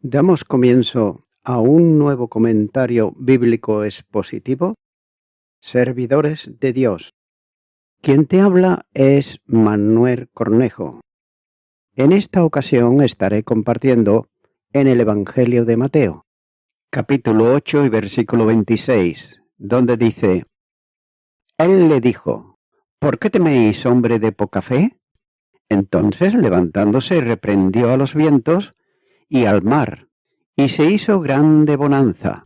Damos comienzo a un nuevo comentario bíblico expositivo, Servidores de Dios. Quien te habla es Manuel Cornejo. En esta ocasión estaré compartiendo en el Evangelio de Mateo, capítulo 8 y versículo 26, donde dice: Él le dijo: ¿Por qué teméis, hombre de poca fe? Entonces, levantándose, reprendió a los vientos y al mar, y se hizo grande bonanza.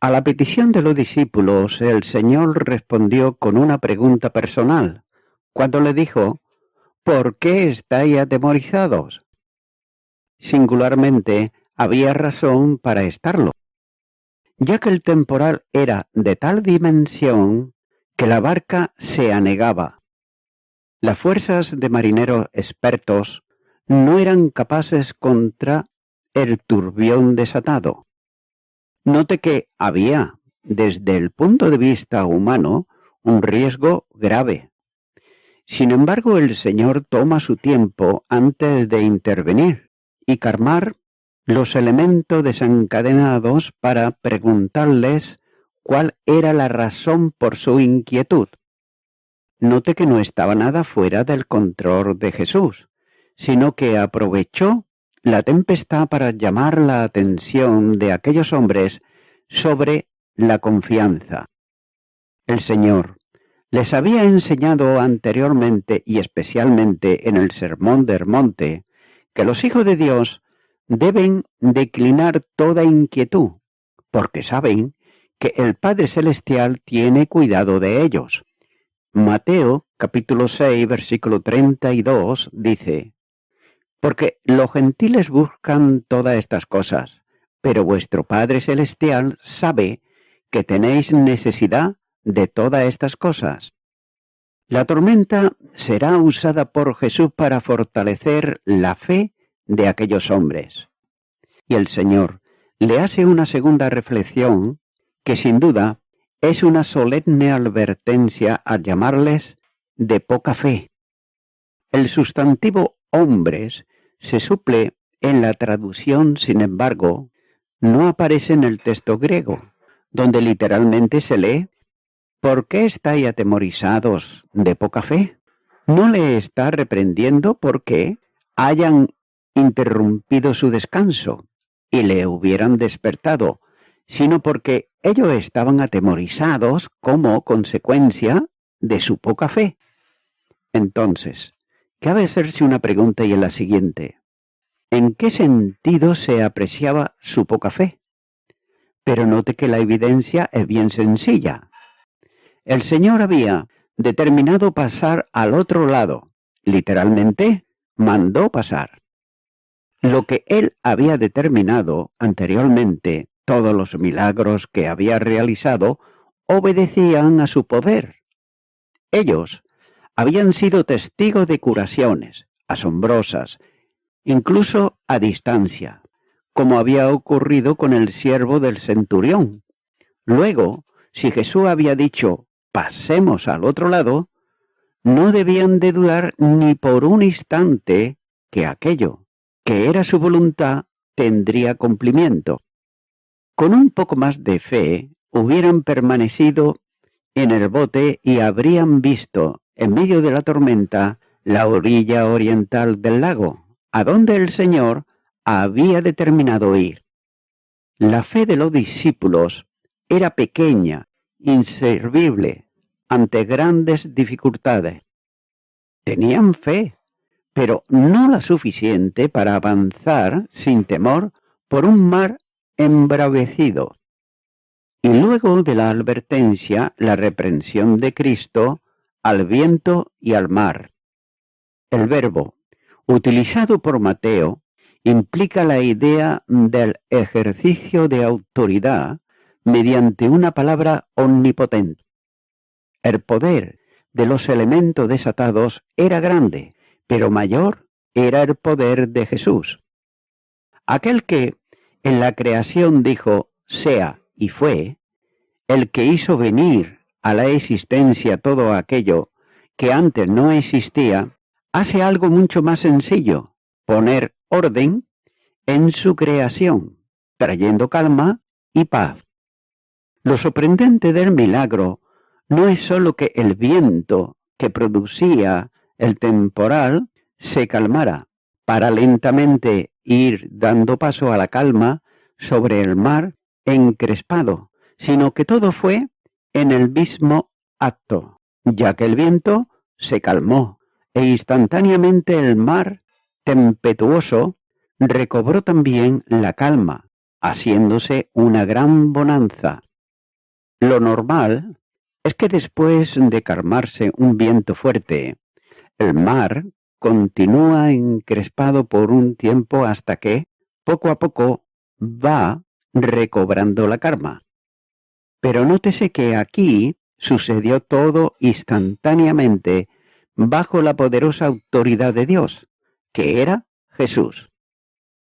A la petición de los discípulos, el Señor respondió con una pregunta personal, cuando le dijo: ¿Por qué estáis atemorizados? Singularmente, había razón para estarlo, ya que el temporal era de tal dimensión que la barca se anegaba. Las fuerzas de marineros expertos no eran capaces contra el turbión desatado. Note que había, desde el punto de vista humano, un riesgo grave. Sin embargo, el Señor toma su tiempo antes de intervenir y calmar los elementos desencadenados para preguntarles cuál era la razón por su inquietud. Note que no estaba nada fuera del control de Jesús, sino que aprovechó la tempestad para llamar la atención de aquellos hombres sobre la confianza. El Señor les había enseñado anteriormente y especialmente en el Sermón del Monte que los hijos de Dios deben declinar toda inquietud, porque saben que el Padre Celestial tiene cuidado de ellos. Mateo capítulo 6 versículo 32 dice: Porque los gentiles buscan todas estas cosas, pero vuestro Padre Celestial sabe que tenéis necesidad de todas estas cosas. La tormenta será usada por Jesús para fortalecer la fe de aquellos hombres. Y el Señor le hace una segunda reflexión que sin duda es una solemne advertencia al llamarles de poca fe. El sustantivo hombres se suple en la traducción, sin embargo, no aparece en el texto griego, donde literalmente se lee: ¿Por qué estáis atemorizados de poca fe? No le está reprendiendo porque hayan interrumpido su descanso y le hubieran despertado, sino porque ellos estaban atemorizados como consecuencia de su poca fe. Entonces, cabe hacerse una pregunta, y es la siguiente: ¿en qué sentido se apreciaba su poca fe? Pero note que la evidencia es bien sencilla. El Señor había determinado pasar al otro lado, literalmente mandó pasar. Lo que Él había determinado anteriormente, todos los milagros que había realizado, obedecían a su poder. Ellos habían sido testigos de curaciones asombrosas, incluso a distancia, como había ocurrido con el siervo del centurión. Luego, si Jesús había dicho: pasemos al otro lado, no debían de dudar ni por un instante que aquello, que era su voluntad, tendría cumplimiento. Con un poco más de fe, hubieran permanecido en el bote y habrían visto, en medio de la tormenta, la orilla oriental del lago, a donde el Señor había determinado ir. La fe de los discípulos era pequeña, inservible, ante grandes dificultades. Tenían fe, pero no la suficiente para avanzar sin temor por un mar embravecido. Y luego de la advertencia, la reprensión de Cristo al viento y al mar. El verbo utilizado por Mateo implica la idea del ejercicio de autoridad mediante una palabra omnipotente. El poder de los elementos desatados era grande, pero mayor era el poder de Jesús. Aquel que en la creación dijo: sea, y fue, el que hizo venir a la existencia todo aquello que antes no existía, hace algo mucho más sencillo: poner orden en su creación, trayendo calma y paz. Lo sorprendente del milagro no es sólo que el viento que producía el temporal se calmara para lentamente ir dando paso a la calma sobre el mar encrespado, sino que todo fue en el mismo acto, ya que el viento se calmó e instantáneamente el mar tempestuoso recobró también la calma, haciéndose una gran bonanza. Lo normal es que después de calmarse un viento fuerte, el mar continúa encrespado por un tiempo hasta que, poco a poco, va recobrando la calma. Pero nótese que aquí sucedió todo instantáneamente bajo la poderosa autoridad de Dios, que era Jesús.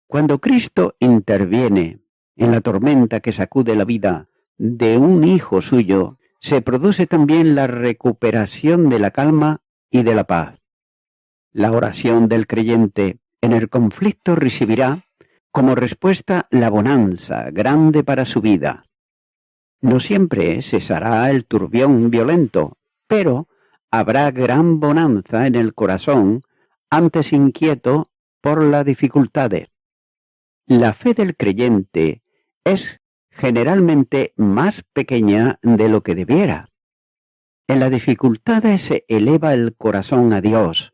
Cuando Cristo interviene en la tormenta que sacude la vida de un hijo suyo, se produce también la recuperación de la calma y de la paz. La oración del creyente en el conflicto recibirá como respuesta la bonanza grande para su vida. No siempre cesará el turbión violento, pero habrá gran bonanza en el corazón antes inquieto por las dificultades. La fe del creyente es generalmente más pequeña de lo que debiera. En las dificultades se eleva el corazón a Dios,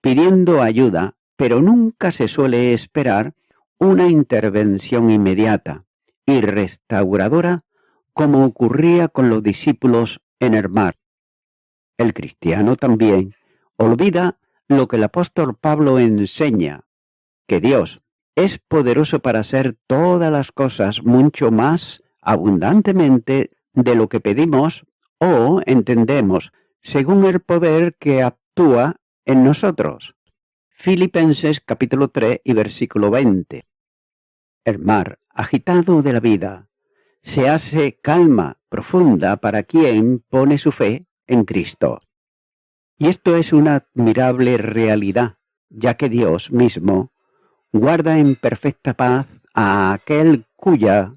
pidiendo ayuda, pero nunca se suele esperar una intervención inmediata y restauradora como ocurría con los discípulos en el mar. El cristiano también olvida lo que el apóstol Pablo enseña, que Dios es poderoso para hacer todas las cosas mucho más abundantemente de lo que pedimos o entendemos, según el poder que actúa en nosotros. Filipenses capítulo 3 y versículo 20. El mar agitado de la vida se hace calma profunda para quien pone su fe en Cristo. Y esto es una admirable realidad, ya que Dios mismo guarda en perfecta paz a aquel cuyo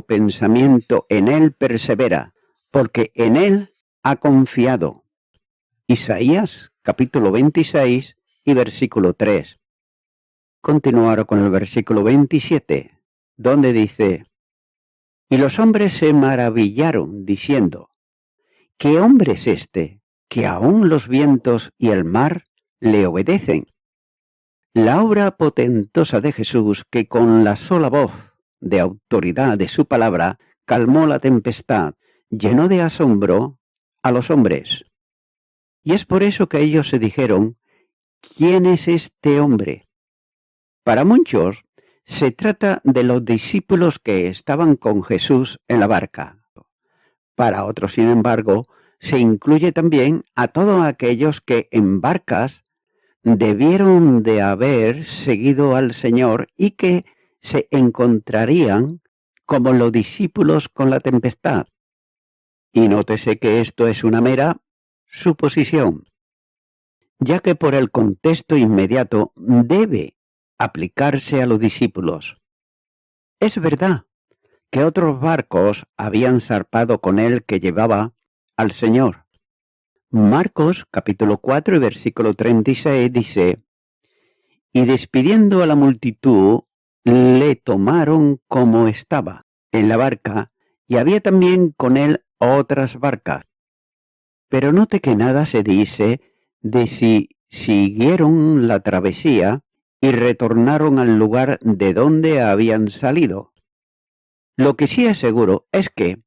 pensamiento en él persevera, porque en él ha confiado. Isaías capítulo 26 y versículo 3. Continuar con el versículo 27, donde dice: Y los hombres se maravillaron, diciendo: ¿Qué hombre es este, que aun los vientos y el mar le obedecen? La obra potentosa de Jesús, que con la sola voz de autoridad de su palabra calmó la tempestad, llenó de asombro a los hombres. Y es por eso que ellos se dijeron: ¿Quién es este hombre? Para muchos se trata de los discípulos que estaban con Jesús en la barca. Para otros, sin embargo, se incluye también a todos aquellos que en barcas debieron de haber seguido al Señor y que se encontrarían como los discípulos con la tempestad. Y nótese que esto es una mera suposición, ya que por el contexto inmediato debe aplicarse a los discípulos. Es verdad que otros barcos habían zarpado con él que llevaba al Señor. Marcos capítulo 4 y versículo 36 dice: Y despidiendo a la multitud, le tomaron como estaba en la barca, y había también con él otras barcas. Pero note que nada se dice de si siguieron la travesía y retornaron al lugar de donde habían salido. Lo que sí es seguro es que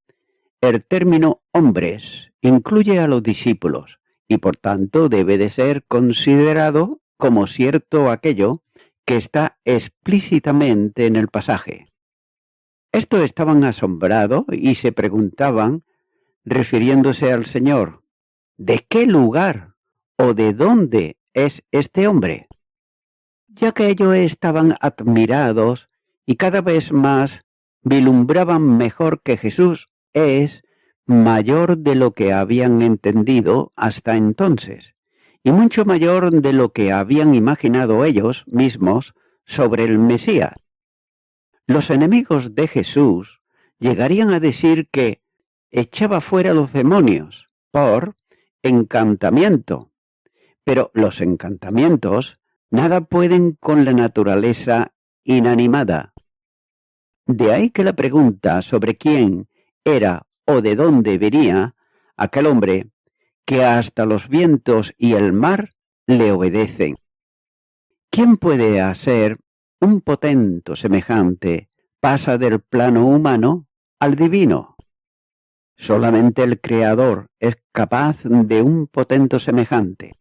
el término hombres incluye a los discípulos y por tanto debe de ser considerado como cierto aquello que está explícitamente en el pasaje. Estos estaban asombrados y se preguntaban, refiriéndose al Señor: ¿de qué lugar o de dónde es este hombre? Ya que ellos estaban admirados y cada vez más vislumbraban mejor que Jesús es mayor de lo que habían entendido hasta entonces, y mucho mayor de lo que habían imaginado ellos mismos sobre el Mesías. Los enemigos de Jesús llegarían a decir que echaba fuera los demonios por encantamiento, pero los encantamientos nada pueden con la naturaleza inanimada. De ahí que la pregunta sobre quién era o de dónde venía aquel hombre que hasta los vientos y el mar le obedecen. ¿Quién puede hacer un potento semejante pasa del plano humano al divino? Solamente el Creador es capaz de un potento semejante.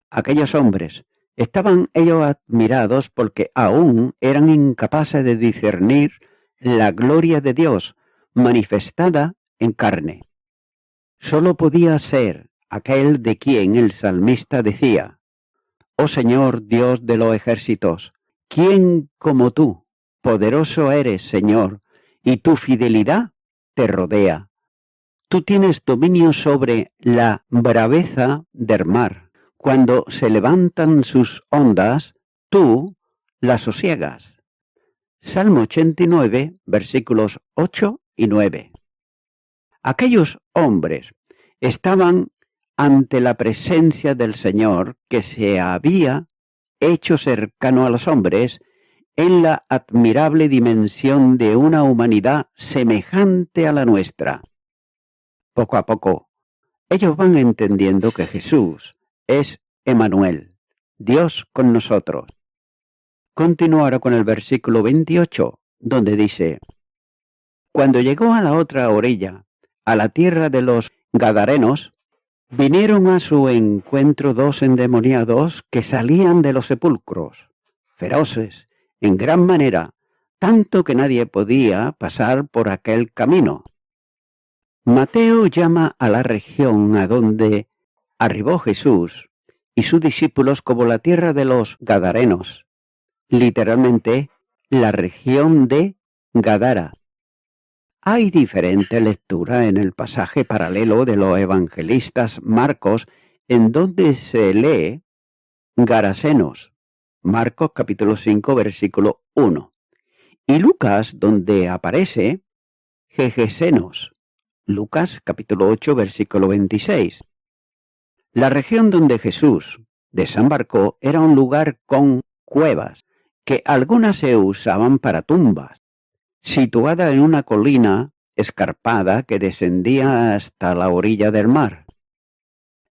Aquellos hombres estaban ellos admirados porque aún eran incapaces de discernir la gloria de Dios manifestada en carne. Solo podía ser aquel de quien el salmista decía: «Oh Señor, Dios de los ejércitos, ¿quién como tú? Poderoso eres, Señor, y tu fidelidad te rodea. Tú tienes dominio sobre la braveza del mar. Cuando se levantan sus ondas, tú las sosiegas». Salmo 89, versículos 8 y 9. Aquellos hombres estaban ante la presencia del Señor que se había hecho cercano a los hombres en la admirable dimensión de una humanidad semejante a la nuestra. Poco a poco, ellos van entendiendo que Jesús es Emmanuel, Dios con nosotros. Continúo ahora con el versículo 28, donde dice: Cuando llegó a la otra orilla, a la tierra de los Gadarenos, vinieron a su encuentro dos endemoniados que salían de los sepulcros, feroces, en gran manera, tanto que nadie podía pasar por aquel camino. Mateo llama a la región a donde arribó Jesús y sus discípulos como la tierra de los Gadarenos, literalmente la región de Gadara. Hay diferente lectura en el pasaje paralelo de los evangelistas Marcos, en donde se lee Garasenos, Marcos capítulo 5, versículo 1, y Lucas, donde aparece Gegesenos, Lucas capítulo 8, versículo 26. La región donde Jesús desembarcó era un lugar con cuevas, que algunas se usaban para tumbas, situada en una colina escarpada que descendía hasta la orilla del mar.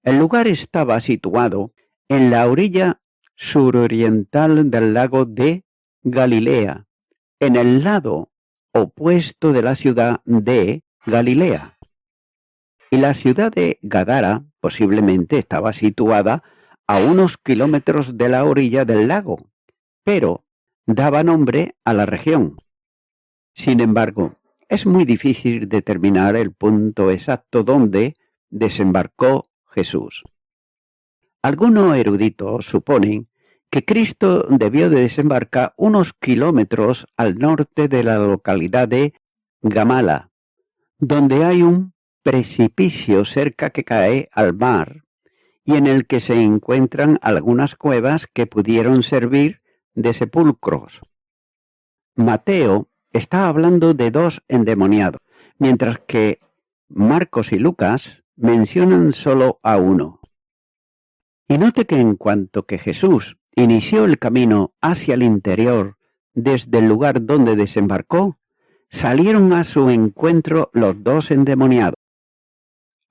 El lugar estaba situado en la orilla suroriental del lago de Galilea, en el lado opuesto de la ciudad de Galilea. Y la ciudad de Gadara posiblemente estaba situada a unos kilómetros de la orilla del lago, pero daba nombre a la región. Sin embargo, es muy difícil determinar el punto exacto donde desembarcó Jesús. Algunos eruditos suponen que Cristo debió de desembarcar unos kilómetros al norte de la localidad de Gamala, donde hay un precipicio cerca que cae al mar y en el que se encuentran algunas cuevas que pudieron servir de sepulcros. Mateo está hablando de dos endemoniados, mientras que Marcos y Lucas mencionan solo a uno. Y note que en cuanto que Jesús inició el camino hacia el interior desde el lugar donde desembarcó, salieron a su encuentro los dos endemoniados.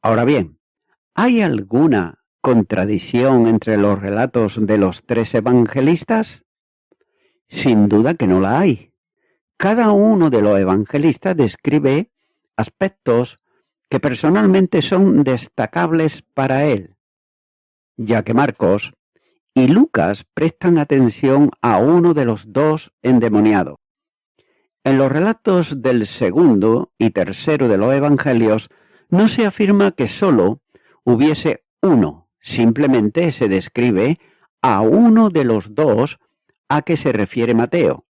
Ahora bien, ¿hay alguna contradicción entre los relatos de los tres evangelistas? Sin duda que no la hay. Cada uno de los evangelistas describe aspectos que personalmente son destacables para él, ya que Marcos y Lucas prestan atención a uno de los dos endemoniados. En los relatos del segundo y tercero de los evangelios no se afirma que solo hubiese uno, simplemente se describe a uno de los dos a que se refiere Mateo.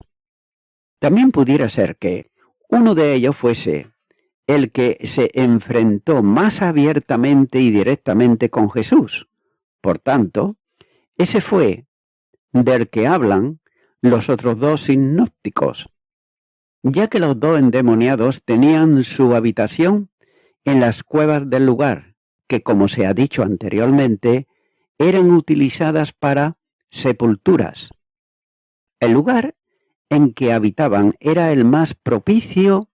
También pudiera ser que uno de ellos fuese el que se enfrentó más abiertamente y directamente con Jesús, Por tanto, ese fue del que hablan los otros dos sinópticos, ya que los dos endemoniados tenían su habitación en las cuevas del lugar, que, como se ha dicho anteriormente, eran utilizadas para sepulturas. El lugar en que habitaban era el más propicio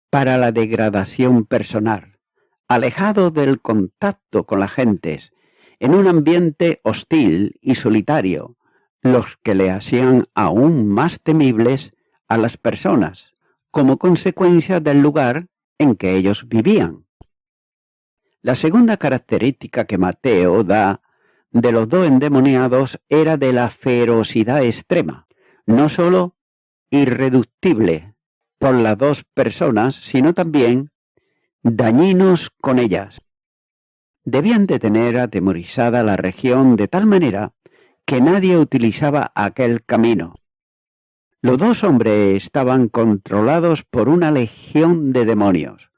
para la degradación personal, alejado del contacto con las gentes, en un ambiente hostil y solitario, los que le hacían aún más temibles a las personas, como consecuencia del lugar en que ellos vivían. La segunda característica que Mateo da de los dos endemoniados era de la ferocidad extrema, no sólo irreductible por las dos personas, sino también dañinos con ellas. Debían de tener atemorizada la región de tal manera que nadie utilizaba aquel camino. Los dos hombres estaban controlados por una legión de demonios.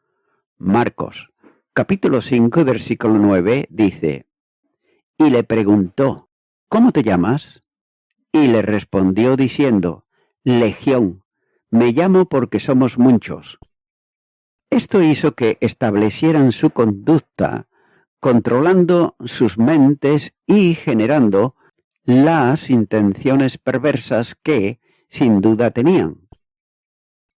Marcos, capítulo 5, versículo 9, dice: y le preguntó: ¿cómo te llamas? Y le respondió diciendo: Legión, me llamo porque somos muchos. Esto hizo que establecieran su conducta, controlando sus mentes y generando las intenciones perversas que, sin duda, tenían.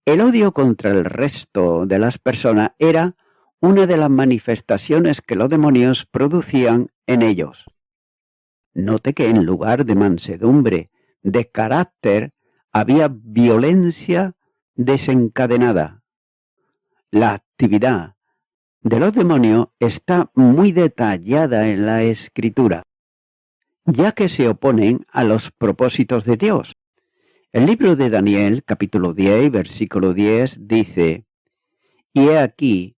El odio contra el resto de las personas era una de las manifestaciones que los demonios producían en ellos. Note que en lugar de mansedumbre, de carácter, había violencia desencadenada. La actividad de los demonios está muy detallada en la Escritura, ya que se oponen a los propósitos de Dios. El libro de Daniel, capítulo 10, versículo 10, dice: y he aquí,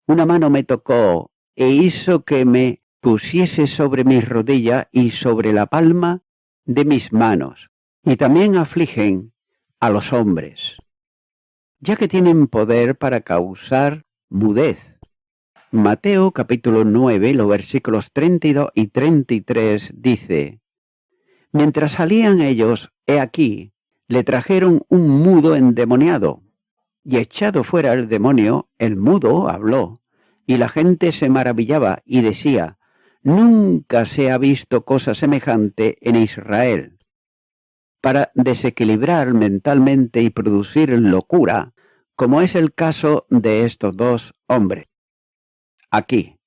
una mano me tocó e hizo que me pusiese sobre mis rodillas y sobre la palma de mis manos, y también afligen a los hombres, ya que tienen poder para causar mudez. Mateo capítulo 9, los versículos 32 y 33 dice: mientras salían ellos, he aquí, le trajeron un mudo endemoniado, y echado fuera el demonio, el mudo habló, y la gente se maravillaba y decía: nunca se ha visto cosa semejante en Israel. Para desequilibrar mentalmente y producir locura, como es el caso de estos dos hombres. Aquí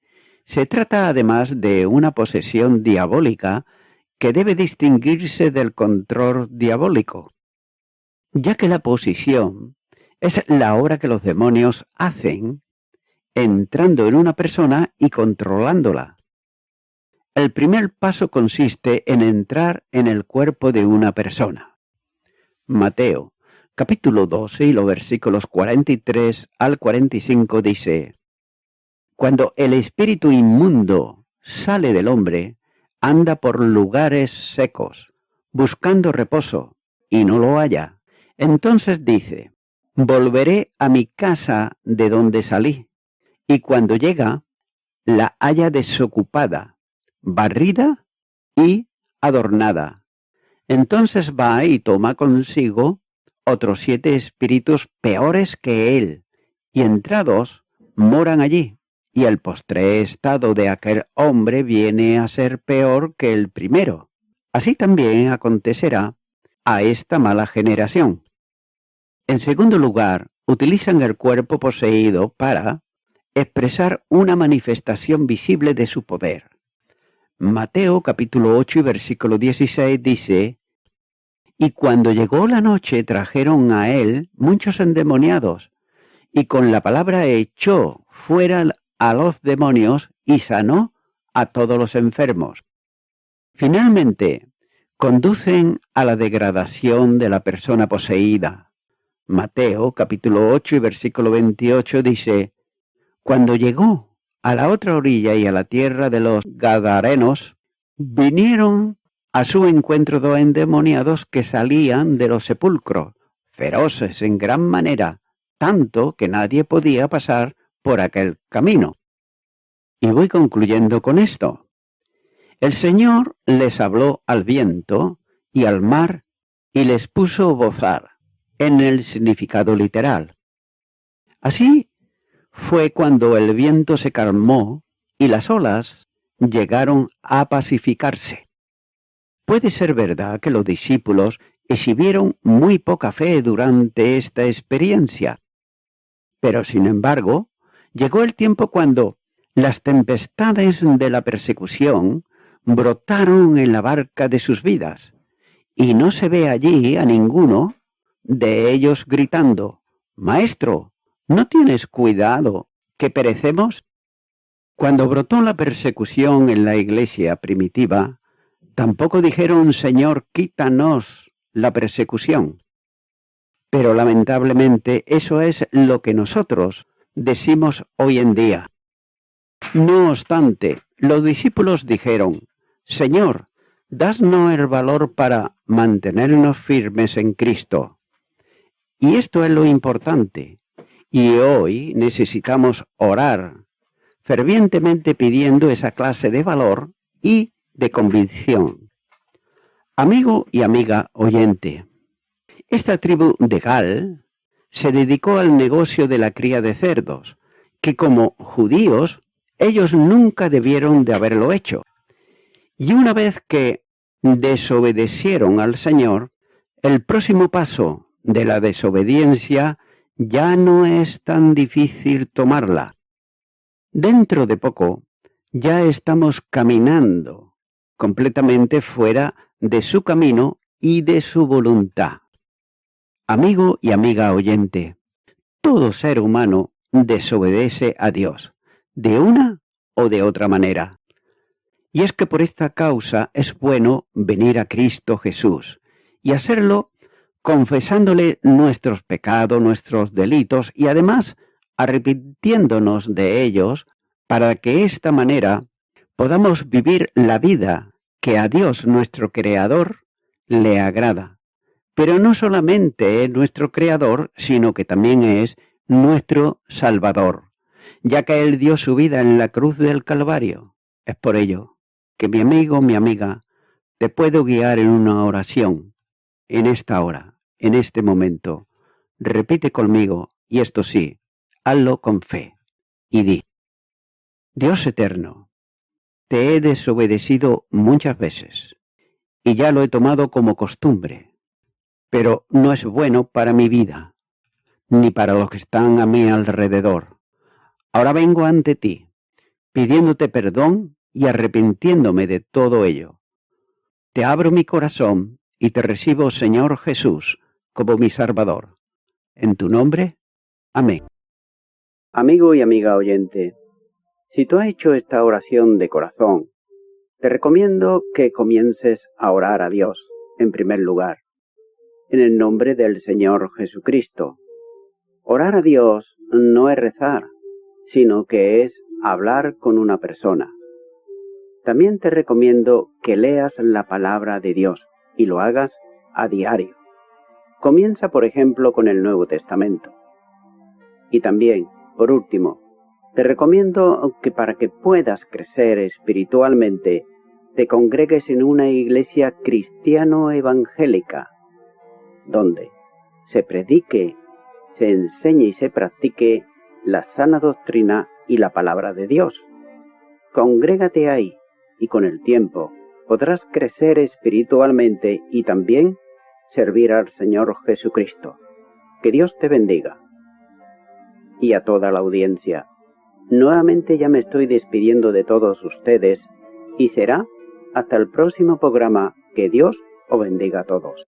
se trata además de una posesión diabólica que debe distinguirse del control diabólico, ya que la posesión es la obra que los demonios hacen entrando en una persona y controlándola. El primer paso consiste en entrar en el cuerpo de una persona. Mateo, capítulo 12 y los versículos 43 al 45 dice: cuando el espíritu inmundo sale del hombre, anda por lugares secos, buscando reposo, y no lo halla. Entonces dice: volveré a mi casa de donde salí. Y cuando llega, la halla desocupada, barrida y adornada. Entonces va y toma consigo otros 7 espíritus peores que él, y entrados moran allí. Y el postrer estado de aquel hombre viene a ser peor que el primero. Así también acontecerá a esta mala generación. En segundo lugar, utilizan el cuerpo poseído para expresar una manifestación visible de su poder. Mateo capítulo 8 y versículo 16 dice: y cuando llegó la noche trajeron a él muchos endemoniados, y con la palabra echó fuera a los demonios y sanó a todos los enfermos. Finalmente, conducen a la degradación de la persona poseída. Mateo capítulo 8 y versículo 28 dice: cuando llegó a la otra orilla y a la tierra de los Gadarenos, vinieron a su encuentro 2 endemoniados que salían de los sepulcros, feroces en gran manera, tanto que nadie podía pasar por aquel camino. Y voy concluyendo con esto. El Señor les habló al viento y al mar y les puso bozar, en el significado literal. Así fue cuando el viento se calmó y las olas llegaron a pacificarse. Puede ser verdad que los discípulos exhibieron muy poca fe durante esta experiencia, pero sin embargo, llegó el tiempo cuando las tempestades de la persecución brotaron en la barca de sus vidas, y no se ve allí a ninguno de ellos gritando: «Maestro, ¿no tienes cuidado, que perecemos?». Cuando brotó la persecución en la iglesia primitiva, tampoco dijeron: «Señor, quítanos la persecución». Pero lamentablemente eso es lo que nosotros decimos hoy en día. No obstante, los discípulos dijeron: «Señor, dasnos el valor para mantenernos firmes en Cristo». Y esto es lo importante. Y hoy necesitamos orar fervientemente pidiendo esa clase de valor y de convicción. Amigo y amiga oyente, esta tribu de Gal se dedicó al negocio de la cría de cerdos, que como judíos ellos nunca debieron de haberlo hecho. Y una vez que desobedecieron al Señor, el próximo paso de la desobediencia ya no es tan difícil tomarla. Dentro de poco ya estamos caminando completamente fuera de su camino y de su voluntad. Amigo y amiga oyente, todo ser humano desobedece a Dios, de una o de otra manera. Y es que por esta causa es bueno venir a Cristo Jesús y hacerlo confesándole nuestros pecados, nuestros delitos y además arrepintiéndonos de ellos para que de esta manera podamos vivir la vida que a Dios nuestro Creador le agrada. Pero no solamente es nuestro Creador, sino que también es nuestro Salvador, ya que Él dio su vida en la cruz del Calvario. Es por ello que mi amigo, mi amiga, te puedo guiar en una oración, en esta hora, en este momento. Repite conmigo, y esto sí, hazlo con fe, y di: Dios eterno, te he desobedecido muchas veces, y ya lo he tomado como costumbre, pero no es bueno para mi vida, ni para los que están a mi alrededor. Ahora vengo ante ti, pidiéndote perdón y arrepintiéndome de todo ello. Te abro mi corazón y te recibo, Señor Jesús, como mi Salvador. En tu nombre, amén. Amigo y amiga oyente, si tú has hecho esta oración de corazón, te recomiendo que comiences a orar a Dios, en primer lugar, en el nombre del Señor Jesucristo. Orar a Dios no es rezar, sino que es hablar con una persona. También te recomiendo que leas la palabra de Dios y lo hagas a diario. Comienza, por ejemplo, con el Nuevo Testamento. Y también, por último, te recomiendo que para que puedas crecer espiritualmente, te congregues en una iglesia cristiano-evangélica, donde se predique, se enseñe y se practique la sana doctrina y la palabra de Dios. Congrégate ahí y con el tiempo podrás crecer espiritualmente y también servir al Señor Jesucristo. Que Dios te bendiga. Y a toda la audiencia, nuevamente ya me estoy despidiendo de todos ustedes y será hasta el próximo programa. Que Dios os bendiga a todos.